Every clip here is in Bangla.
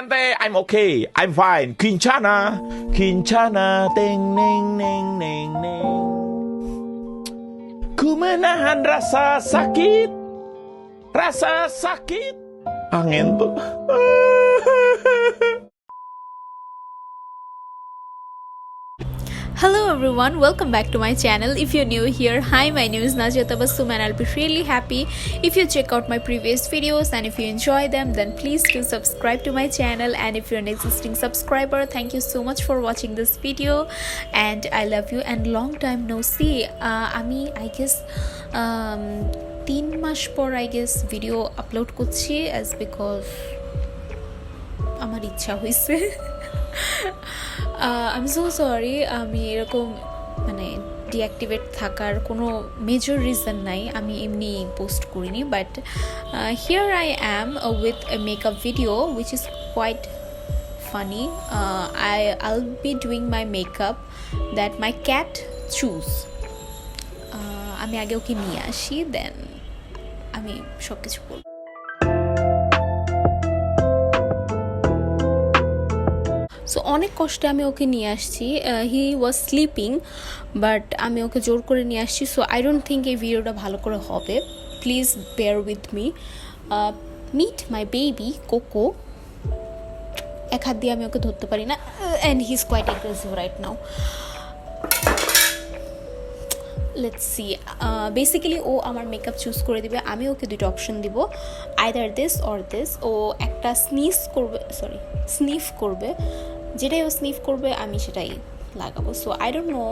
gente, I'm okay. I'm fine. Quinchana, ding, ning, ning, ning, ning. Ku menahan rasa sakit. Angin tuh. Hello everyone, welcome back to my channel. If you're new here, hi, my name is Najia Tabassum and I'll be really happy if you check out my previous videos, and if you enjoy them then please do subscribe to my channel. And if you're an existing subscriber, thank you so much for watching this video and I love you and long time no see. I guess 3 মাস পর I guess ভিডিও আপলোড করছি as because আমার ইচ্ছা হয়েছে। I'm so sorry, আমি এরকম মানে ডিঅ্যাক্টিভেট থাকার কোনো মেজর রিজন নাই, আমি এমনি পোস্ট করিনি, but here I am with a makeup video which is quite funny. I'll be doing my makeup that my cat choose. আমি আগে ওকে নিয়ে আসি, দেন আমি সব কিছু করব. সো অনেক কষ্টে আমি ওকে নিয়ে আসছি. হি ওয়াজ স্লিপিং বাট আমি ওকে জোর করে নিয়ে আসছি. সো আই ডোন্ট থিঙ্ক এই ভিডিওটা ভালো করে হবে. Please bear with me. Meet my baby Koko. এক হাত দিয়ে আমি ওকে ধরতে পারি না and he is quite aggressive right now. Let's see. Basically ও আমার মেকআপ চুজ করে দিবে. আমি ওকে দুটো অপশন দিব, আইদার দিস অর দিস. ও একটা স্নিফ করবে, যেটাই ও স্নিফ করবে আমি সেটাই লাগাবো. সো আই ডোন্ট নো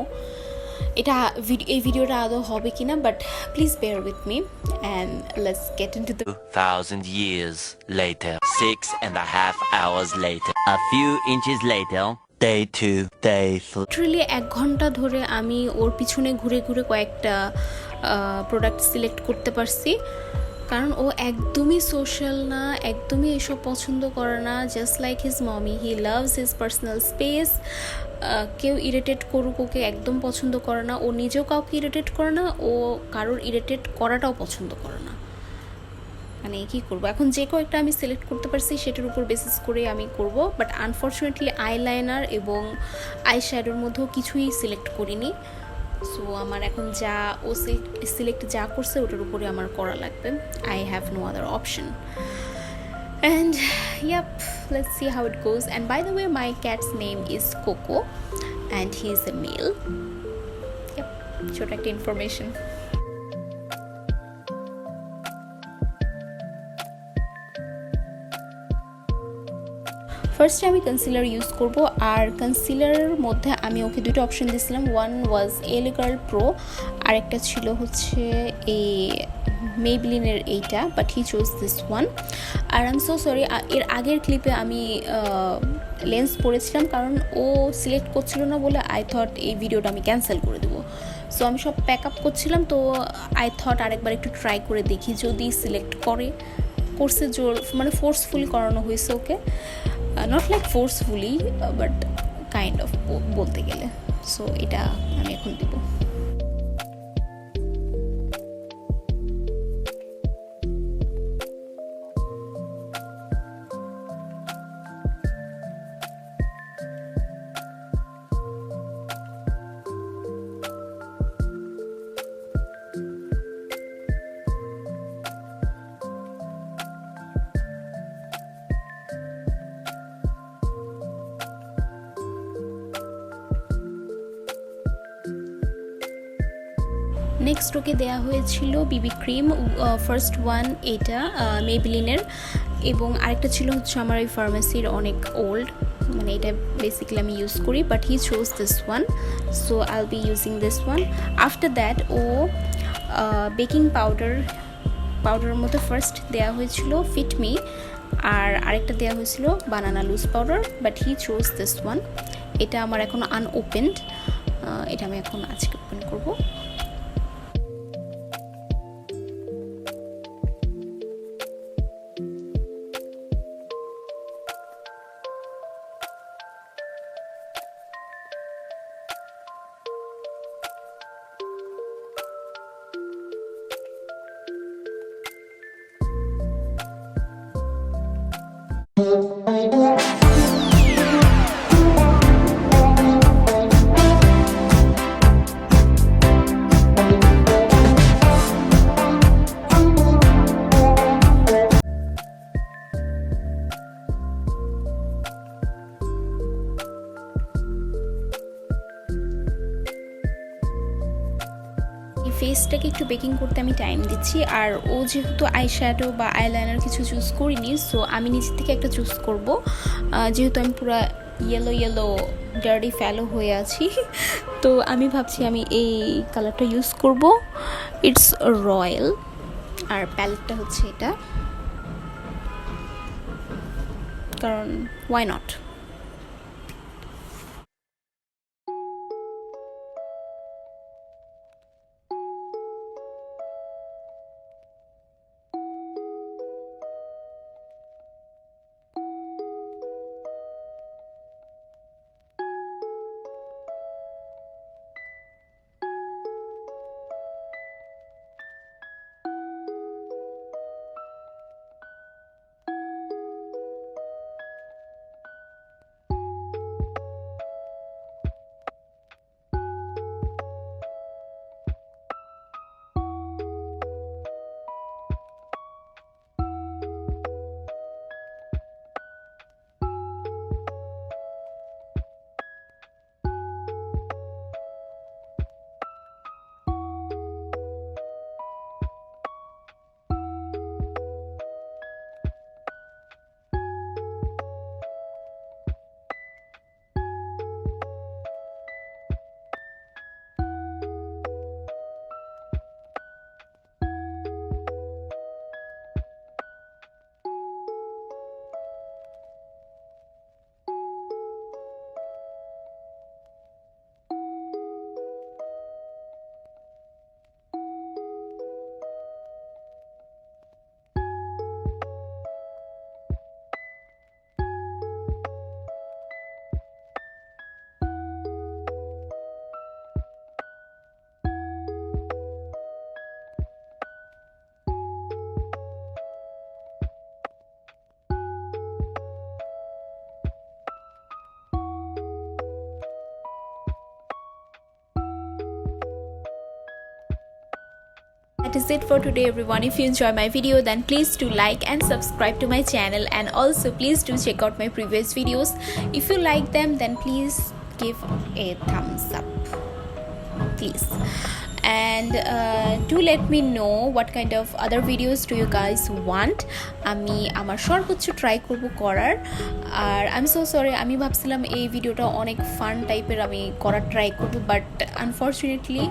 এই ভিডিওটা আদৌ হবে কিনা, but please bear with me and let's get into the 2000 years later, 6.5 hours later, a few inches later, day 2, day 3. Literally 1 ঘন্টা ধরে আমি ওর পিছনে ঘুরে ঘুরে কয়েকটা প্রোডাক্ট সিলেক্ট করতে পারছি, কারণ ও একদমই সোশ্যাল না, একদমই এসব পছন্দ করে না. Just like his mommy, he loves his personal space. কেউ ইরিটেট করুক ওকে একদম পছন্দ করে না. ও নিজেও কাউকে ইরিটেট করে না, ও কারোর ইরিটেট করাটাও পছন্দ করে না. মানে কী করবো এখন, যে কয়েকটা আমি সিলেক্ট করতে পারছি সেটার উপর বেসিস করে আমি করব. বাট আনফর্চুনেটলি আইলাইনার এবং আই শ্যাডোর মধ্যেও কিছুই সিলেক্ট করিনি. সো আমার এখন যা ও সিলেক্ট যা করছে ওটার উপরে আমার করা লাগবে. I have no other option. And yup, let's see how it goes. And by the way, my cat's name is Coco and he is a male. Yup, ছোট একটা ইনফরমেশন. ফার্স্টে আমি কনসিলার ইউজ করব, আর কনসিলারের মধ্যে আমি ওকে দুটো অপশন দিয়েছিলাম. ওয়ান ওয়াজ এলে গার্ল প্রো, আর একটা ছিল হচ্ছে এই মেবলিনের এইটা, but he chose this one. আর আই এম সো সরি, এর আগের ক্লিপে আমি লেন্স পরেছিলাম কারণ ও সিলেক্ট করছিল না বলে আই থট এই ভিডিওটা আমি ক্যান্সেল করে দেবো. সো আমি সব প্যাক আপ করছিলাম, তো আই থট আরেকবার একটু ট্রাই করে দেখি যদি সিলেক্ট করছে. জোর মানে ফোর্সফুলি করানো হয়েছে okay, not like forcefully but kind of বলতে গেলে. সো এটা আমি এখন দিব. নেক্সট ওকে দেওয়া হয়েছিল বিবি ক্রিম. ফার্স্ট ওয়ান এটা মেবলিনের, এবং আরেকটা ছিল হচ্ছে আমার এই ফার্মেসির অনেক ওল্ড, মানে এটা বেসিক্যালি আমি ইউজ করি, but he chose this one. So I will be using this one. After that ও বেকিং পাউডারের মধ্যে ফার্স্ট দেওয়া হয়েছিল ফিট মি, আর আরেকটা দেওয়া হয়েছিল banana loose powder, but he chose this one. এটা আমার এখনও আনওপেন্ড, এটা আমি এখন আজকে ওপেন করবো. ফেসটাকে একটু বেকিং করতে আমি টাইম দিচ্ছি। আর ও যেহেতু আইশ্যাডো বা আইলাইনার কিছু চুজ করিনি, সো আমি নিজের থেকে একটা চুজ করব, যেহেতু আমি পুরো ইয়েলো ডার্টি ফ্যালো হয়ে আছি। তো আমি ভাবছি আমি এই কালারটা ইউজ করব, ইটস রয়্যাল, আর প্যালেটটা হচ্ছে এটা, কারণ why not. That is it for today everyone. If you enjoy my video, then please do like and subscribe to my channel, and also please do check out my previous videos. If you like them, then please give a thumbs up, please. And do let me know what kind of other videos do you guys want. আমি আমার সর্বোচ্চ ট্রাই করব করার। আর আই এম সো সরি, আমি ভাবছিলাম এই ভিডিওটা অনেক ফান টাইপের আমি করার ট্রাই করব, বাট আনফর্চুনেটলি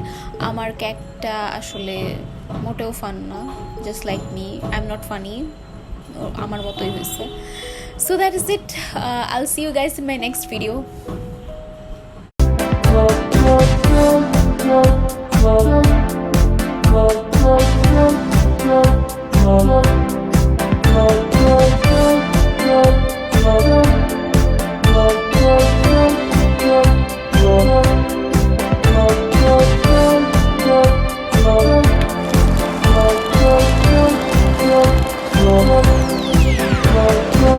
আমার ক্যাকটা আসলে মোটেও ফান না, just like me, I am not funny, আমার মতোই হয়েছে। So that is it. I'll see you guys in my next video.